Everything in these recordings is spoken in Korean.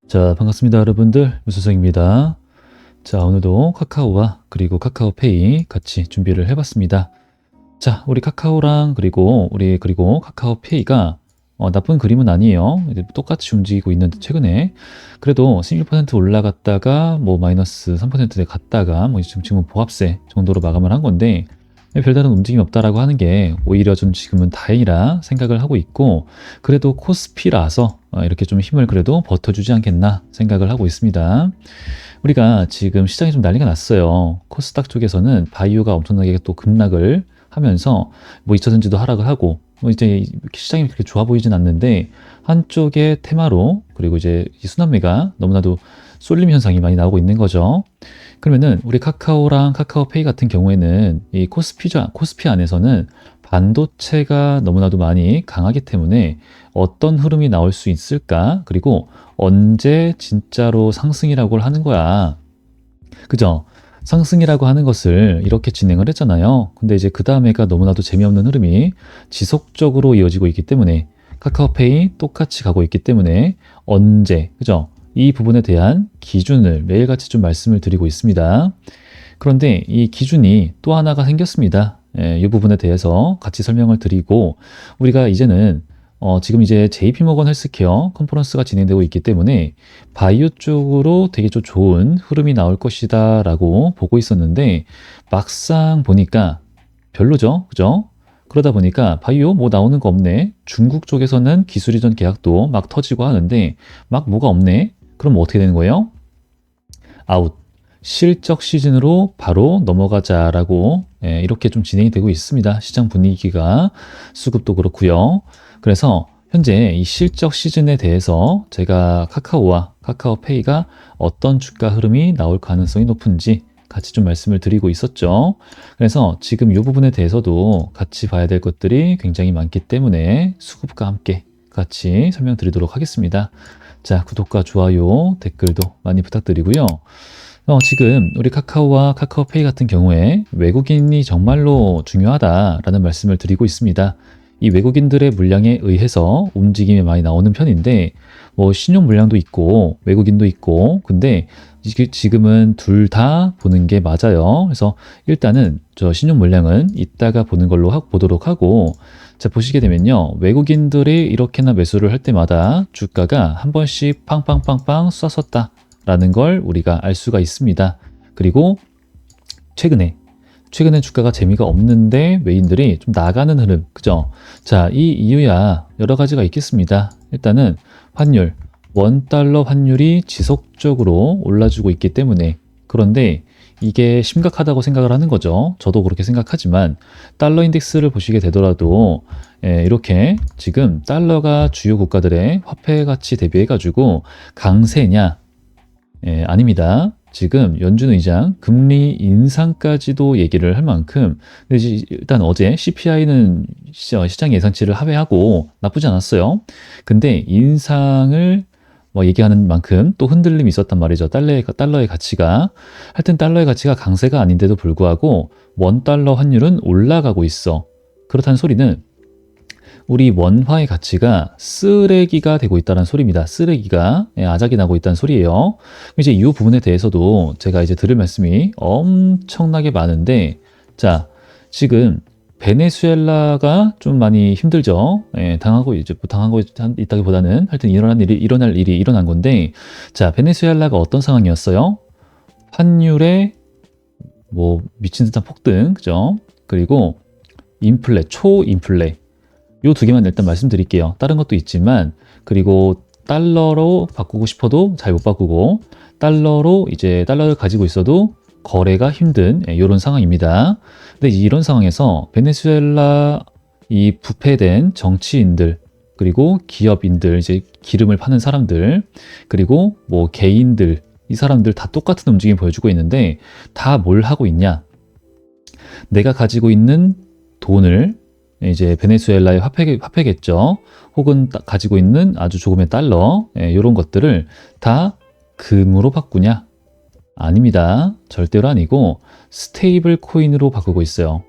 자, 반갑습니다, 여러분들. 무수성입니다. 자, 오늘도 카카오와 그리고 카카오페이 같이 준비를 해봤습니다. 자, 우리 카카오랑 그리고 카카오페이가 나쁜 그림은 아니에요. 이제 똑같이 움직이고 있는데 최근에 그래도 16% 올라갔다가 뭐 마이너스 3%대 갔다가 뭐 지금은 보합세 정도로 마감을 한 건데 별다른 움직임이 없다라고 하는 게 오히려 좀 지금은 다행이라 생각을 하고 있고, 그래도 코스피라서 이렇게 좀 힘을 그래도 버텨주지 않겠나 생각을 하고 있습니다. 우리가 지금 시장이 좀 난리가 났어요. 코스닥 쪽에서는 바이오가 엄청나게 또 급락을 하면서 뭐 2차전지도 하락을 하고 뭐 이제 시장이 그렇게 좋아 보이진 않는데, 한쪽의 테마로 그리고 이제 이 순환매가 너무나도 쏠림 현상이 많이 나오고 있는 거죠. 그러면은 우리 카카오랑 카카오페이 같은 경우에는 이 코스피 안에서는 반도체가 너무나도 많이 강하기 때문에 어떤 흐름이 나올 수 있을까? 그리고 언제 진짜로 상승이라고 하는 거야. 그죠? 상승이라고 하는 것을 이렇게 진행을 했잖아요. 근데 이제 그 다음에가 너무나도 재미없는 흐름이 지속적으로 이어지고 있기 때문에, 카카오페이 똑같이 가고 있기 때문에 언제, 그죠? 이 부분에 대한 기준을 매일같이 좀 말씀을 드리고 있습니다. 그런데 이 기준이 또 하나가 생겼습니다. 이 부분에 대해서 같이 설명을 드리고, 우리가 이제는 지금 이제 JP모건 헬스케어 컨퍼런스가 진행되고 있기 때문에 바이오 쪽으로 되게 좀 좋은 흐름이 나올 것이다 라고 보고 있었는데, 막상 보니까 별로죠. 그죠? 그러다 보니까 바이오 뭐 나오는 거 없네. 중국 쪽에서는 기술 이전 계약도 막 터지고 하는데 막 뭐가 없네. 그럼 뭐 어떻게 되는 거예요? 아웃. 실적 시즌으로 바로 넘어가자라고 이렇게 좀 진행이 되고 있습니다. 시장 분위기가, 수급도 그렇고요. 그래서 현재 이 실적 시즌에 대해서 제가 카카오와 카카오페이가 어떤 주가 흐름이 나올 가능성이 높은지 같이 좀 말씀을 드리고 있었죠. 그래서 지금 이 부분에 대해서도 같이 봐야 될 것들이 굉장히 많기 때문에 수급과 함께 같이 설명드리도록 하겠습니다. 자, 구독과 좋아요, 댓글도 많이 부탁드리고요. 지금 우리 카카오와 카카오페이 같은 경우에 외국인이 정말로 중요하다라는 말씀을 드리고 있습니다. 이 외국인들의 물량에 의해서 움직임이 많이 나오는 편인데, 뭐 신용 물량도 있고 외국인도 있고, 근데 지금은 둘 다 보는 게 맞아요. 그래서 일단은 저 신용 물량은 이따가 보는 걸로 보도록 하고, 자, 보시게 되면요, 외국인들이 이렇게나 매수를 할 때마다 주가가 한 번씩 팡팡팡팡 쐈었다 라는 걸 우리가 알 수가 있습니다. 그리고 최근에 주가가 재미가 없는데 외인들이 좀 나가는 흐름, 그죠? 자, 이 이유야 여러 가지가 있겠습니다. 일단은 환율, 원달러 환율이 지속적으로 올라주고 있기 때문에. 그런데 이게 심각하다고 생각을 하는 거죠. 저도 그렇게 생각하지만 달러 인덱스를 보시게 되더라도 이렇게 지금 달러가 주요 국가들의 화폐 가치 대비해 가지고 강세냐? 아닙니다. 지금 연준 의장 금리 인상까지도 얘기를 할 만큼, 근데 일단 어제 CPI는 시장 예상치를 하회하고 나쁘지 않았어요. 근데 인상을 뭐 얘기하는 만큼 또 흔들림이 있었단 말이죠. 달러의 가치가. 하여튼 달러의 가치가 강세가 아닌데도 불구하고 원달러 환율은 올라가고 있어. 그렇다는 소리는 우리 원화의 가치가 쓰레기가 되고 있다는 소리입니다. 쓰레기가 아작이 나고 있다는 소리예요. 이제 이 부분에 대해서도 제가 이제 들을 말씀이 엄청나게 많은데, 자, 지금 베네수엘라가 좀 많이 힘들죠. 당하고 있다기보다는 하여튼 일어날 일이 일어난 건데, 자, 베네수엘라가 어떤 상황이었어요? 환율의 뭐 미친 듯한 폭등, 그죠? 그리고 초인플레. 요 두 개만 일단 말씀드릴게요. 다른 것도 있지만, 그리고 달러로 바꾸고 싶어도 잘 못 바꾸고, 달러를 가지고 있어도 거래가 힘든 이런 상황입니다. 근데 이런 상황에서 베네수엘라 이 부패된 정치인들, 그리고 기업인들, 이제 기름을 파는 사람들, 그리고 뭐 개인들, 이 사람들 다 똑같은 움직임 보여주고 있는데, 다 뭘 하고 있냐? 내가 가지고 있는 돈을 이제 베네수엘라의 화폐겠죠. 혹은 가지고 있는 아주 조금의 달러, 이런 것들을 다 금으로 바꾸냐? 아닙니다. 절대로 아니고 스테이블 코인으로 바꾸고 있어요.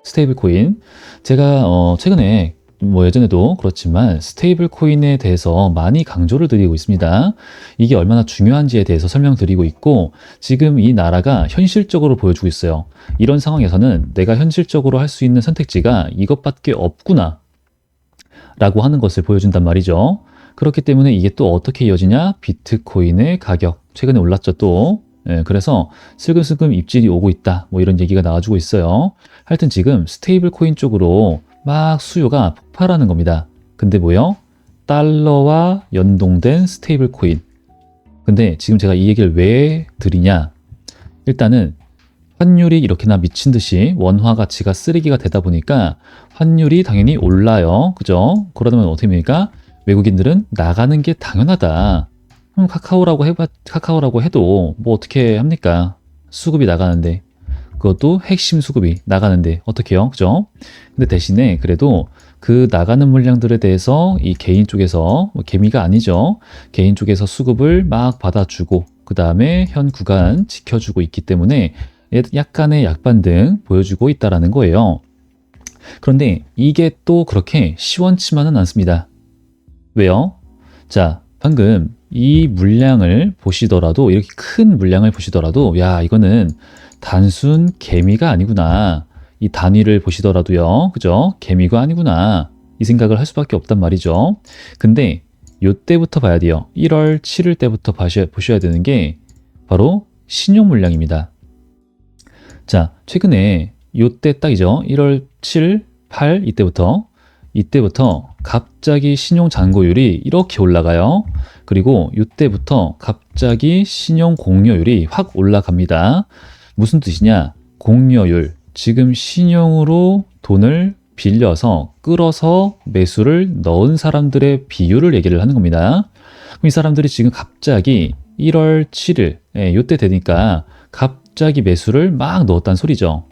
스테이블 코인. 제가 최근에 뭐 예전에도 그렇지만 스테이블 코인에 대해서 많이 강조를 드리고 있습니다. 이게 얼마나 중요한지에 대해서 설명드리고 있고 지금 이 나라가 현실적으로 보여주고 있어요. 이런 상황에서는 내가 현실적으로 할 수 있는 선택지가 이것밖에 없구나 라고 하는 것을 보여준단 말이죠. 그렇기 때문에 이게 또 어떻게 이어지냐? 비트코인의 가격 최근에 올랐죠 또. 그래서 슬금슬금 입질이 오고 있다 뭐 이런 얘기가 나와주고 있어요. 하여튼 지금 스테이블 코인 쪽으로 막 수요가 폭발하는 겁니다. 근데 뭐요? 달러와 연동된 스테이블 코인. 근데 지금 제가 이 얘기를 왜 드리냐? 일단은 환율이 이렇게나 미친 듯이 원화 가치가 쓰레기가 되다 보니까 환율이 당연히 올라요. 그죠? 그러다 보면 어떻게 됩니까? 외국인들은 나가는 게 당연하다. 그럼 카카오라고 해도 뭐 어떻게 합니까? 수급이 나가는데. 그것도 핵심 수급이 나가는데 어떻게 해요? 그죠? 근데 대신에 그래도 그 나가는 물량들에 대해서 이 개인 쪽에서 뭐 개미가 아니죠. 개인 쪽에서 수급을 막 받아주고 그 다음에 현 구간 지켜주고 있기 때문에 약간의 약반등 보여주고 있다라는 거예요. 그런데 이게 또 그렇게 시원치만은 않습니다. 왜요? 자, 방금 이 물량을 보시더라도 이렇게 큰 물량을 보시더라도 야 이거는 단순 개미가 아니구나. 이 단위를 보시더라도요. 그죠? 개미가 아니구나. 이 생각을 할 수밖에 없단 말이죠. 근데 요때부터 봐야 돼요. 1월 7일 때부터 보셔야 되는 게 바로 신용 물량입니다. 자, 최근에 요때 딱이죠. 1월 7, 8 이때부터 갑자기 신용 잔고율이 이렇게 올라가요. 그리고 이때부터 갑자기 신용 공여율이 확 올라갑니다. 무슨 뜻이냐? 공여율. 지금 신용으로 돈을 빌려서 끌어서 매수를 넣은 사람들의 비율을 얘기를 하는 겁니다. 그럼 이 사람들이 지금 갑자기 1월 7일, 이때 되니까 갑자기 매수를 막 넣었다는 소리죠.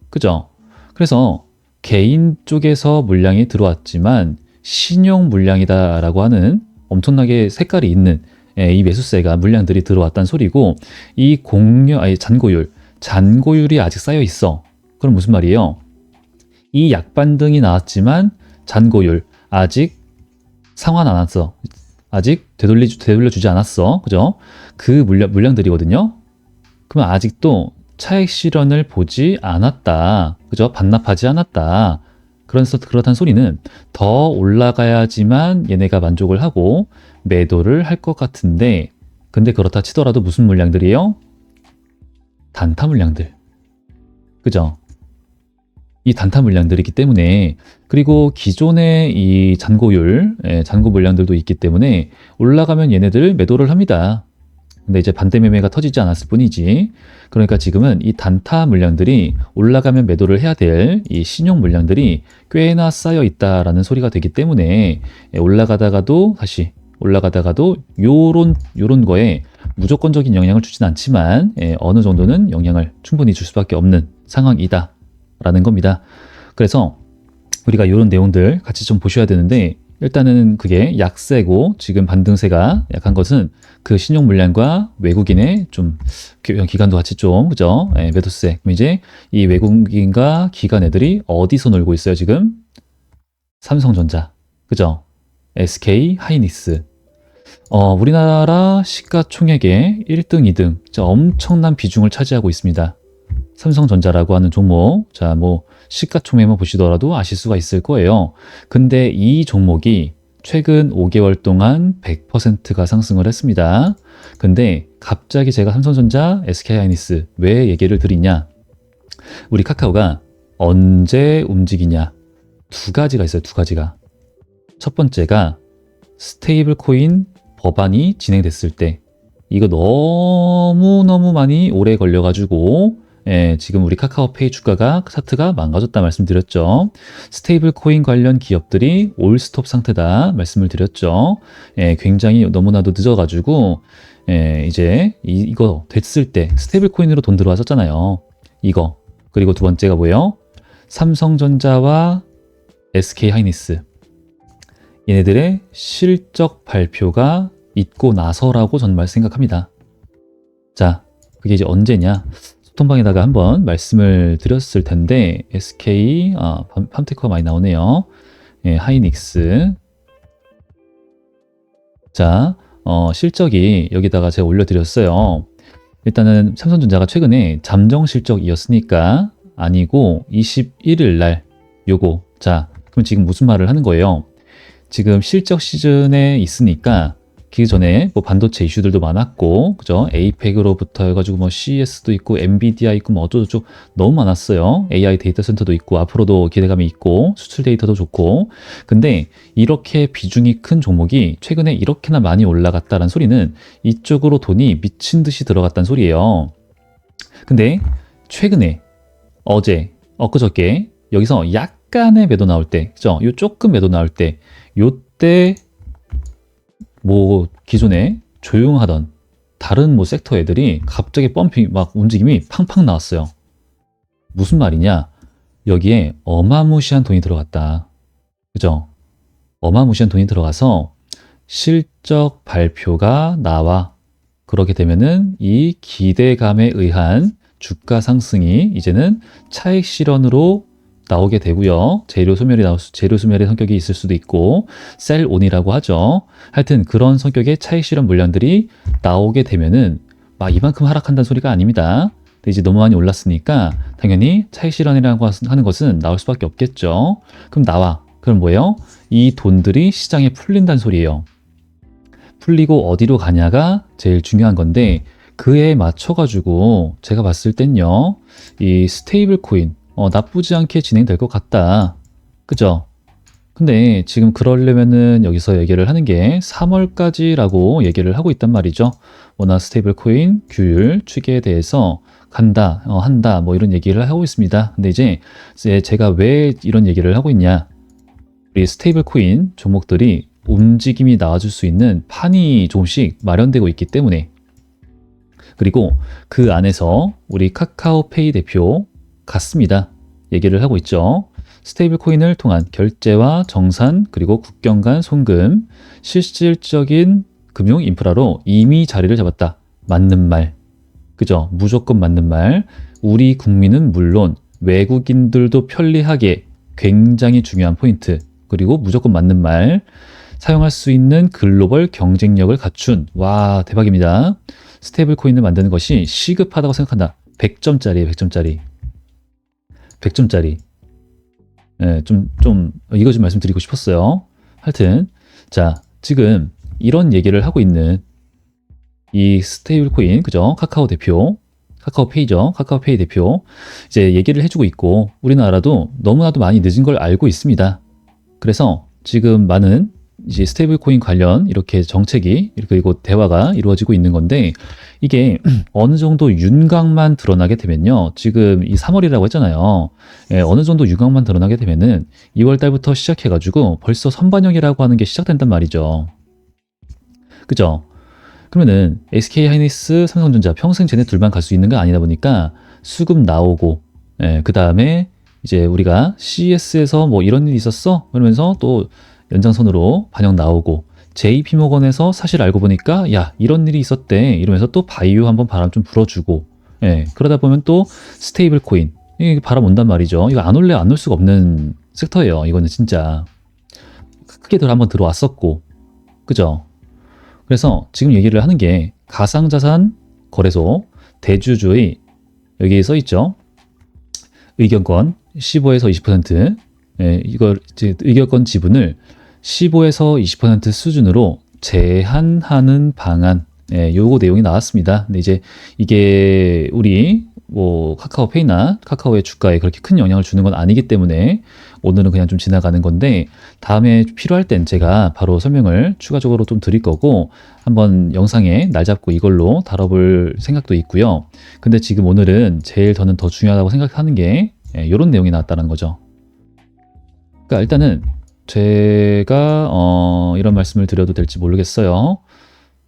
그죠? 그래서 개인 쪽에서 물량이 들어왔지만 신용 물량이다라고 하는 엄청나게 색깔이 있는 이 매수세가 물량들이 들어왔다는 소리고 이 잔고율이 아직 쌓여 있어. 그럼 무슨 말이에요? 이 약반등이 나왔지만 잔고율 아직 상환 안 왔어. 아직 되돌려주지 않았어. 그죠? 그 물량들이거든요. 그러면 아직도 차익 실현을 보지 않았다. 그죠? 반납하지 않았다. 그렇다는 소리는 더 올라가야지만 얘네가 만족을 하고 매도를 할 것 같은데 근데 그렇다 치더라도 무슨 물량들이에요? 단타 물량들. 그죠? 이 단타 물량들이기 때문에 그리고 기존의 이 잔고 물량들도 있기 때문에 올라가면 얘네들 매도를 합니다. 근데 이제 반대 매매가 터지지 않았을 뿐이지. 그러니까 지금은 이 단타 물량들이 올라가면 매도를 해야 될 이 신용 물량들이 꽤나 쌓여 있다라는 소리가 되기 때문에 올라가다가도 요런 거에 무조건적인 영향을 주진 않지만 어느 정도는 영향을 충분히 줄 수밖에 없는 상황이다라는 겁니다. 그래서 우리가 이런 내용들 같이 좀 보셔야 되는데 일단은 그게 약세고 지금 반등세가 약한 것은 그 신용 물량과 외국인의 좀 기관도 같이 좀 그죠? 매도세. 그럼 이제 이 외국인과 기관 애들이 어디서 놀고 있어요 지금? 삼성전자, 그죠? SK 하이닉스. 우리나라 시가총액의 1등, 2등 엄청난 비중을 차지하고 있습니다. 삼성전자라고 하는 종목. 자, 뭐 시가총액만 보시더라도 아실 수가 있을 거예요. 근데 이 종목이 최근 5개월 동안 100%가 상승을 했습니다. 근데 갑자기 제가 삼성전자, SK하이닉스 왜 얘기를 드리냐? 우리 카카오가 언제 움직이냐? 두 가지가 있어요. 두 가지가. 첫 번째가 스테이블 코인 법안이 진행됐을 때 이거 너무너무 많이 오래 걸려가지고 지금 우리 카카오페이 주가가 차트가 망가졌다 말씀드렸죠. 스테이블 코인 관련 기업들이 올스톱 상태다 말씀을 드렸죠. 굉장히 너무나도 늦어가지고 이제 이거 됐을 때 스테이블 코인으로 돈 들어왔었잖아요. 이거. 그리고 두 번째가 뭐예요? 삼성전자와 SK하이닉스. 얘네들의 실적 발표가 있고 나서라고 저는 생각합니다. 자, 그게 이제 언제냐? 소통방에다가 한번 말씀을 드렸을 텐데 SK, 팜테크가 많이 나오네요. 예, 하이닉스. 자, 실적이 여기다가 제가 올려드렸어요. 일단은 삼성전자가 최근에 잠정 실적이었으니까 아니고 21일 날 요거. 자, 그럼 지금 무슨 말을 하는 거예요? 지금 실적 시즌에 있으니까 그 전에 뭐 반도체 이슈들도 많았고, 그죠? 에이펙으로부터 해가지고 뭐 CES도 있고, 엔비디아 있고, 뭐 어쩌고저쩌고 너무 많았어요. AI 데이터 센터도 있고, 앞으로도 기대감이 있고, 수출 데이터도 좋고. 근데 이렇게 비중이 큰 종목이 최근에 이렇게나 많이 올라갔다는 소리는 이쪽으로 돈이 미친 듯이 들어갔다는 소리예요. 근데 최근에 어제, 엊그저께 여기서 약간의 매도 나올 때, 그죠? 요 조금 매도 나올 때, 요때 뭐 기존에 조용하던 다른 뭐 섹터 애들이 갑자기 펌핑 막 움직임이 팡팡 나왔어요. 무슨 말이냐? 여기에 어마무시한 돈이 들어갔다. 그죠? 어마무시한 돈이 들어가서 실적 발표가 나와. 그렇게 되면은 이 기대감에 의한 주가 상승이 이제는 차익 실현으로 나오게 되고요. 재료 소멸의 성격이 있을 수도 있고 셀온이라고 하죠. 하여튼 그런 성격의 차익 실현 물량들이 나오게 되면은 막 이만큼 하락한다는 소리가 아닙니다. 근데 이제 너무 많이 올랐으니까 당연히 차익 실현이라고 하는 것은 나올 수밖에 없겠죠. 그럼 나와. 그럼 뭐예요? 이 돈들이 시장에 풀린다는 소리예요. 풀리고 어디로 가냐가 제일 중요한 건데 그에 맞춰가지고 제가 봤을 땐요. 이 스테이블 코인 나쁘지 않게 진행될 것 같다. 그죠? 근데 지금 그러려면은 여기서 얘기를 하는 게 3월까지라고 얘기를 하고 있단 말이죠. 워낙 스테이블 코인 규율 추계에 대해서 간다, 한다, 뭐 이런 얘기를 하고 있습니다. 근데 이제 제가 왜 이런 얘기를 하고 있냐. 우리 스테이블 코인 종목들이 움직임이 나와줄 수 있는 판이 조금씩 마련되고 있기 때문에 그리고 그 안에서 우리 카카오페이 대표 같습니다. 얘기를 하고 있죠. 스테이블 코인을 통한 결제와 정산 그리고 국경 간 송금 실질적인 금융 인프라로 이미 자리를 잡았다. 맞는 말. 그죠? 무조건 맞는 말. 우리 국민은 물론 외국인들도 편리하게 굉장히 중요한 포인트. 그리고 무조건 맞는 말. 사용할 수 있는 글로벌 경쟁력을 갖춘. 와, 대박입니다. 스테이블 코인을 만드는 것이 시급하다고 생각한다. 100점짜리예요, 100점짜리. 100점짜리. 예, 이거 좀 말씀드리고 싶었어요. 하여튼, 자, 지금 이런 얘기를 하고 있는 이 스테이블 코인, 그죠? 카카오 대표, 카카오페이죠. 카카오페이 대표. 이제 얘기를 해주고 있고, 우리나라도 너무나도 많이 늦은 걸 알고 있습니다. 그래서 지금 많은 이제 스테이블 코인 관련 이렇게 정책이 그리고 대화가 이루어지고 있는 건데 이게 어느 정도 윤곽만 드러나게 되면요. 지금 이 3월이라고 했잖아요. 예, 어느 정도 윤곽만 드러나게 되면은 2월 달부터 시작해가지고 벌써 선반영이라고 하는 게 시작된단 말이죠. 그죠? 그러면은 SK 하이닉스, 삼성전자 평생 쟤네 둘만 갈 수 있는 거 아니다 보니까 수급 나오고, 예, 그 다음에 이제 우리가 CES에서 뭐 이런 일이 있었어? 그러면서 또 연장선으로 반영 나오고 JP모건에서 사실 알고 보니까 야 이런 일이 있었대 이러면서 또 바이오 한번 바람 좀 불어주고 예, 그러다 보면 또 스테이블 코인 이 바람 온단 말이죠. 이거 안 올래 안 올 수가 없는 섹터예요. 이거는 진짜 크게들 한번 들어왔었고 그죠? 그래서 지금 얘기를 하는 게 가상자산 거래소 대주주의 여기에 써 있죠. 의견권 15에서 20% 예, 이걸 이제 의견권 지분을 15에서 20% 수준으로 제한하는 방안, 예, 요거 내용이 나왔습니다. 근데 이제 이게 우리 뭐 카카오페이나 카카오의 주가에 그렇게 큰 영향을 주는 건 아니기 때문에 오늘은 그냥 좀 지나가는 건데 다음에 필요할 땐 제가 바로 설명을 추가적으로 좀 드릴 거고 한번 영상에 날 잡고 이걸로 다뤄볼 생각도 있고요. 근데 지금 오늘은 제일 저는 더 중요하다고 생각하는 게 이런 내용이 나왔다는 거죠. 그러니까 일단은 제가 이런 말씀을 드려도 될지 모르겠어요.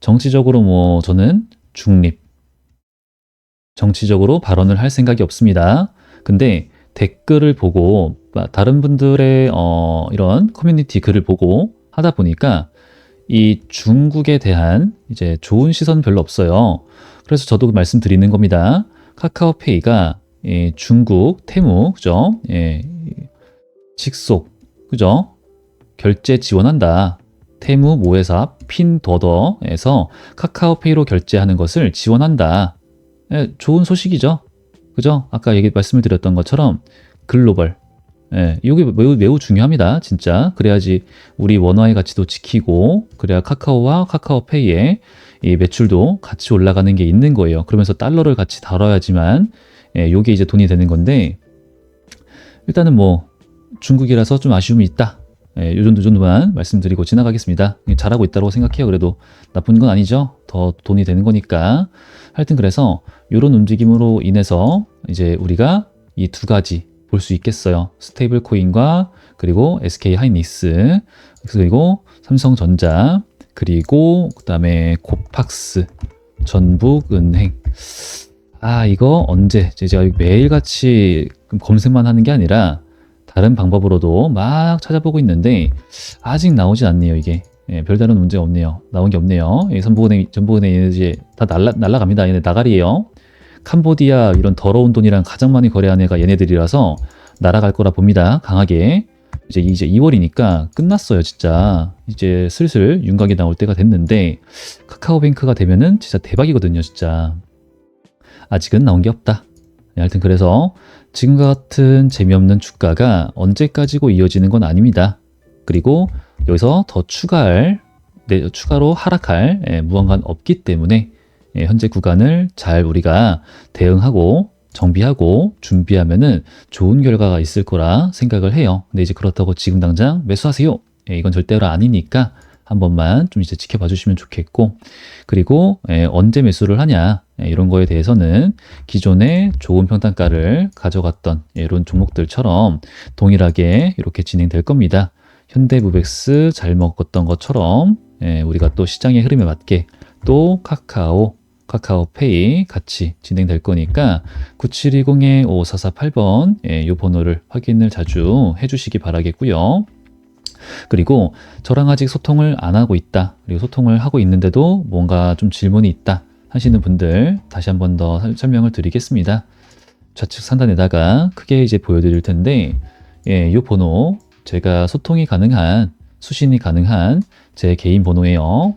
정치적으로 뭐 저는 중립, 정치적으로 발언을 할 생각이 없습니다. 근데 댓글을 보고 다른 분들의 이런 커뮤니티 글을 보고 하다 보니까 이 중국에 대한 이제 좋은 시선 별로 없어요. 그래서 저도 말씀드리는 겁니다. 카카오페이가 중국, 테무, 그죠? 예, 직속, 그죠? 결제 지원한다. 테무 모회사 핀더더에서 카카오페이로 결제하는 것을 지원한다. 좋은 소식이죠. 그죠? 아까 말씀을 드렸던 것처럼 글로벌. 이게 매우 중요합니다. 진짜. 그래야지 우리 원화의 가치도 지키고, 그래야 카카오와 카카오페이의 이 매출도 같이 올라가는 게 있는 거예요. 그러면서 달러를 같이 다뤄야지만, 요게 이제 돈이 되는 건데, 일단은 뭐, 중국이라서 좀 아쉬움이 있다. 요 정도만 말씀드리고 지나가겠습니다. 잘하고 있다고 생각해요. 그래도 나쁜 건 아니죠. 더 돈이 되는 거니까. 하여튼 그래서 이런 움직임으로 인해서 이제 우리가 이 두 가지 볼 수 있겠어요. 스테이블 코인과 그리고 SK 하이닉스, 그리고 삼성전자, 그리고 그다음에 코팍스, 전북은행. 이거 언제 제가 매일같이 검색만 하는 게 아니라 다른 방법으로도 막 찾아보고 있는데 아직 나오지 않네요. 이게 별다른 문제가 없네요. 나온 게 없네요. 전북은행 이제 다 날라갑니다. 얘네 나가리예요. 캄보디아 이런 더러운 돈이랑 가장 많이 거래하는 애가 얘네들이라서 날아갈 거라 봅니다. 강하게. 이제 2월이니까 끝났어요. 진짜 이제 슬슬 윤곽이 나올 때가 됐는데, 카카오뱅크가 되면은 진짜 대박이거든요. 진짜 아직은 나온 게 없다. 하여튼 그래서 지금과 같은 재미없는 주가가 언제까지고 이어지는 건 아닙니다. 그리고 여기서 더 추가로 하락할 무언가는 없기 때문에 현재 구간을 잘 우리가 대응하고 정비하고 준비하면은 좋은 결과가 있을 거라 생각을 해요. 근데 이제 그렇다고 지금 당장 매수하세요. 이건 절대로 아니니까 한 번만 좀 이제 지켜봐 주시면 좋겠고, 그리고 언제 매수를 하냐 이런 거에 대해서는 기존에 좋은 평단가를 가져갔던 이런 종목들처럼 동일하게 이렇게 진행될 겁니다. 현대무백스 잘 먹었던 것처럼 우리가 또 시장의 흐름에 맞게 또 카카오페이 같이 진행될 거니까 9720-5448번 이 번호를 확인을 자주 해주시기 바라겠고요. 그리고 저랑 아직 소통을 안 하고 있다, 그리고 소통을 하고 있는데도 뭔가 좀 질문이 있다 하시는 분들 다시 한 번 더 설명을 드리겠습니다. 좌측 상단에다가 크게 이제 보여드릴 텐데, 이 번호 제가 소통이 가능한, 수신이 가능한 제 개인 번호예요.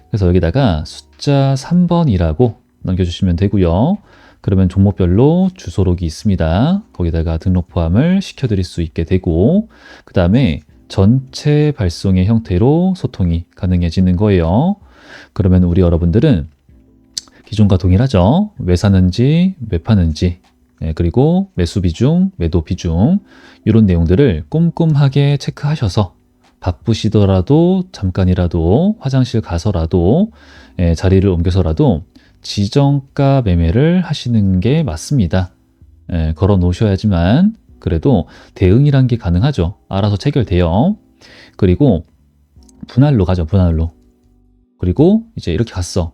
그래서 여기다가 숫자 3번이라고 남겨주시면 되고요. 그러면 종목별로 주소록이 있습니다. 거기다가 등록 포함을 시켜드릴 수 있게 되고, 그 다음에 전체 발송의 형태로 소통이 가능해지는 거예요. 그러면 우리 여러분들은 기존과 동일하죠. 왜 사는지, 왜 파는지, 그리고 매수 비중, 매도 비중, 이런 내용들을 꼼꼼하게 체크하셔서 바쁘시더라도 잠깐이라도 화장실 가서라도 자리를 옮겨서라도 지정가 매매를 하시는 게 맞습니다. 걸어 놓으셔야지만 그래도 대응이란 게 가능하죠. 알아서 체결돼요. 그리고 분할로 가죠. 분할로. 그리고 이제 이렇게 갔어.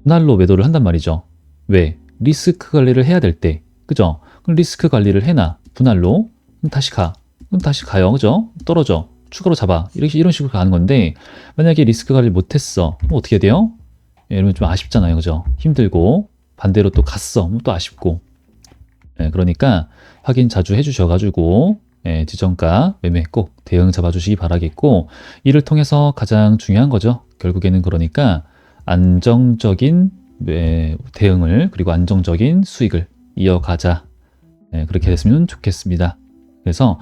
분할로 매도를 한단 말이죠. 왜? 리스크 관리를 해야 될 때. 그죠? 그럼 리스크 관리를 해놔. 분할로. 그럼 다시 가. 그럼 다시 가요. 그죠? 떨어져. 추가로 잡아. 이런 식으로 가는 건데, 만약에 리스크 관리를 못했어. 그럼 어떻게 돼요? 이러면 좀 아쉽잖아요. 그죠? 힘들고. 반대로 또 갔어. 그럼 또 아쉽고. 그러니까 확인 자주 해주셔가지고 지정가 매매 꼭 대응 잡아주시기 바라겠고, 이를 통해서 가장 중요한 거죠. 결국에는 그러니까 안정적인 대응을, 그리고 안정적인 수익을 이어가자. 그렇게 됐으면 좋겠습니다. 그래서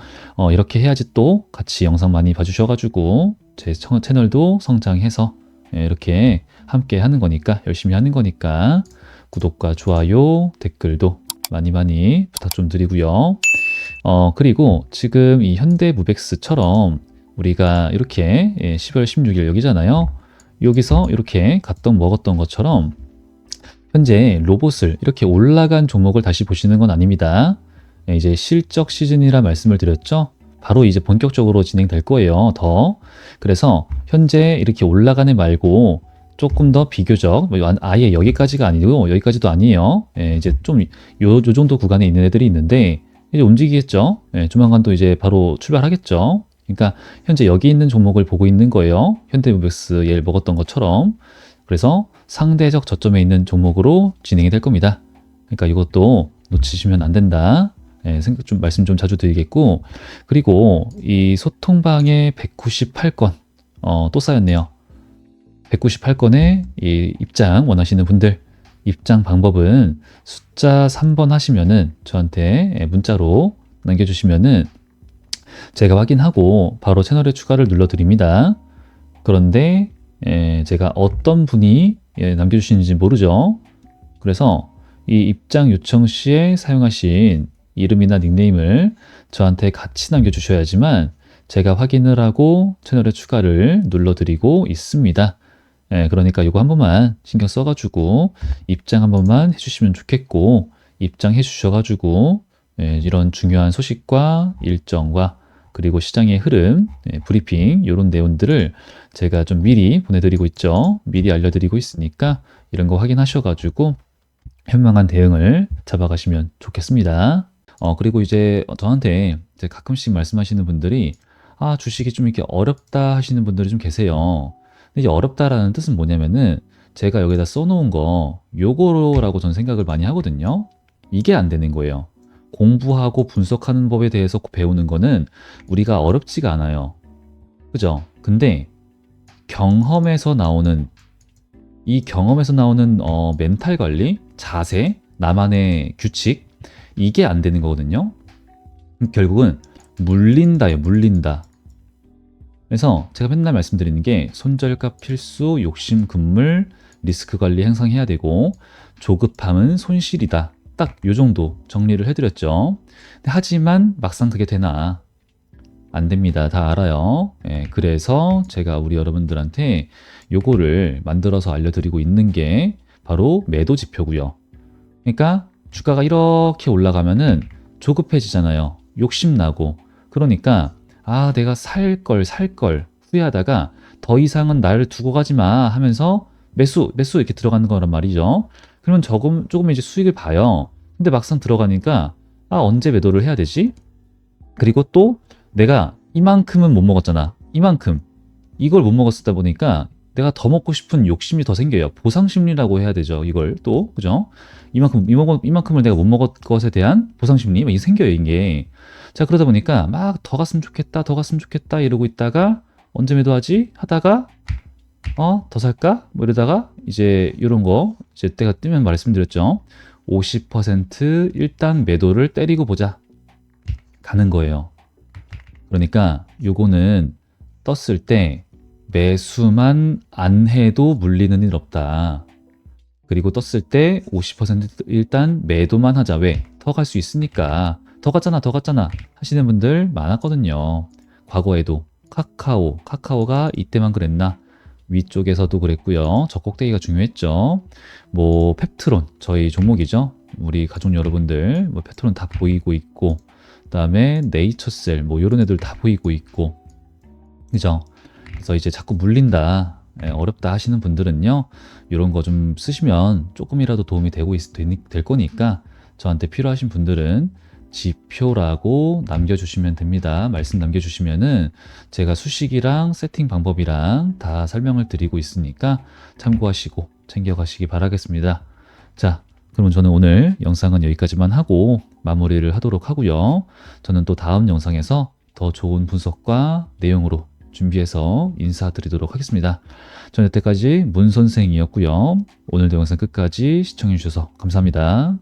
이렇게 해야지 또 같이 영상 많이 봐주셔가지고 제 채널도 성장해서 이렇게 함께 하는 거니까, 열심히 하는 거니까 구독과 좋아요, 댓글도 많이 부탁 좀 드리고요. 그리고 지금 이 현대무백스처럼 우리가 이렇게 10월 16일 여기잖아요. 여기서 이렇게 갔던 먹었던 것처럼 현재 로봇을 이렇게 올라간 종목을 다시 보시는 건 아닙니다. 이제 실적 시즌이라 말씀을 드렸죠. 바로 이제 본격적으로 진행될 거예요. 더. 그래서 현재 이렇게 올라가네 말고 조금 더 비교적, 아예 여기까지가 아니고 여기까지도 아니에요. 이제 좀 요 정도 구간에 있는 애들이 있는데 이제 움직이겠죠. 조만간 또 이제 바로 출발하겠죠. 그러니까 현재 여기 있는 종목을 보고 있는 거예요. 현대무백스 얘를 먹었던 것처럼. 그래서 상대적 저점에 있는 종목으로 진행이 될 겁니다. 그러니까 이것도 놓치시면 안 된다. 좀 말씀 좀 자주 드리겠고, 그리고 이 소통방에 198건 또 쌓였네요. 198건의 이 입장 원하시는 분들, 입장 방법은 숫자 3번 하시면은 저한테 문자로 남겨주시면은 제가 확인하고 바로 채널에 추가를 눌러드립니다. 그런데 제가 어떤 분이 남겨주시는지 모르죠. 그래서 이 입장 요청 시에 사용하신 이름이나 닉네임을 저한테 같이 남겨주셔야지만 제가 확인을 하고 채널에 추가를 눌러드리고 있습니다. 그러니까 이거 한 번만 신경 써가지고 입장 한 번만 해주시면 좋겠고, 입장해 주셔가지고 이런 중요한 소식과 일정과 그리고 시장의 흐름, 브리핑 이런 내용들을 제가 좀 미리 보내드리고 있죠. 미리 알려드리고 있으니까 이런 거 확인하셔가지고 현명한 대응을 잡아가시면 좋겠습니다. 그리고 이제 저한테 이제 가끔씩 말씀하시는 분들이 주식이 좀 이렇게 어렵다 하시는 분들이 좀 계세요. 근데 이제 어렵다라는 뜻은 뭐냐면은 제가 여기다 써놓은 거 요거라고 저는 생각을 많이 하거든요. 이게 안 되는 거예요. 공부하고 분석하는 법에 대해서 배우는 거는 우리가 어렵지가 않아요. 그죠? 근데 경험에서 나오는 이 경험에서 나오는 멘탈 관리, 자세, 나만의 규칙 이게 안 되는 거거든요. 결국은 물린다예요. 물린다. 그래서 제가 맨날 말씀드리는 게 손절가 필수, 욕심 금물, 리스크 관리 향상해야 되고 조급함은 손실이다. 딱 요 정도 정리를 해드렸죠. 하지만 막상 그게 되나? 안 됩니다. 다 알아요. 그래서 제가 우리 여러분들한테 요거를 만들어서 알려드리고 있는 게 바로 매도 지표고요. 그러니까 주가가 이렇게 올라가면은 조급해지잖아요. 욕심나고. 그러니까 내가 살 걸 후회하다가 더 이상은 나를 두고 가지 마 하면서 매수 이렇게 들어가는 거란 말이죠. 그러면 조금 이제 수익을 봐요. 근데 막상 들어가니까 언제 매도를 해야 되지? 그리고 또 내가 이만큼은 못 먹었잖아. 이만큼. 이걸 못 먹었다 보니까 내가 더 먹고 싶은 욕심이 더 생겨요. 보상 심리라고 해야 되죠. 이걸 또. 그죠? 이만큼을 내가 못 먹은 것에 대한 보상 심리 막 이게 생겨요, 이게. 자, 그러다 보니까 막 더 갔으면 좋겠다 이러고 있다가 언제 매도하지? 하다가 더 살까? 뭐 이러다가 이제 이런 거 이제 때가 뜨면 말씀드렸죠. 50% 일단 매도를 때리고 보자. 가는 거예요. 그러니까 요거는 떴을 때 매수만 안 해도 물리는 일 없다. 그리고 떴을 때 50% 일단 매도만 하자. 왜? 더 갈 수 있으니까. 더 갔잖아 하시는 분들 많았거든요. 과거에도 카카오가 이때만 그랬나? 위쪽에서도 그랬고요. 저 꼭대기가 중요했죠. 뭐 펩트론 저희 종목이죠. 우리 가족 여러분들 뭐 펩트론 다 보이고 있고, 그다음에 네이처셀 뭐 이런 애들 다 보이고 있고, 그죠? 그래서 이제 자꾸 물린다, 어렵다 하시는 분들은요, 이런 거 좀 쓰시면 조금이라도 도움이 될 거니까 저한테 필요하신 분들은 지표라고 남겨주시면 됩니다. 말씀 남겨주시면은 제가 수식이랑 세팅 방법이랑 다 설명을 드리고 있으니까 참고하시고 챙겨가시기 바라겠습니다. 자, 그러면 저는 오늘 영상은 여기까지만 하고 마무리를 하도록 하고요. 저는 또 다음 영상에서 더 좋은 분석과 내용으로 준비해서 인사드리도록 하겠습니다. 저는 여태까지 문 선생이었고요. 오늘도 영상 끝까지 시청해주셔서 감사합니다.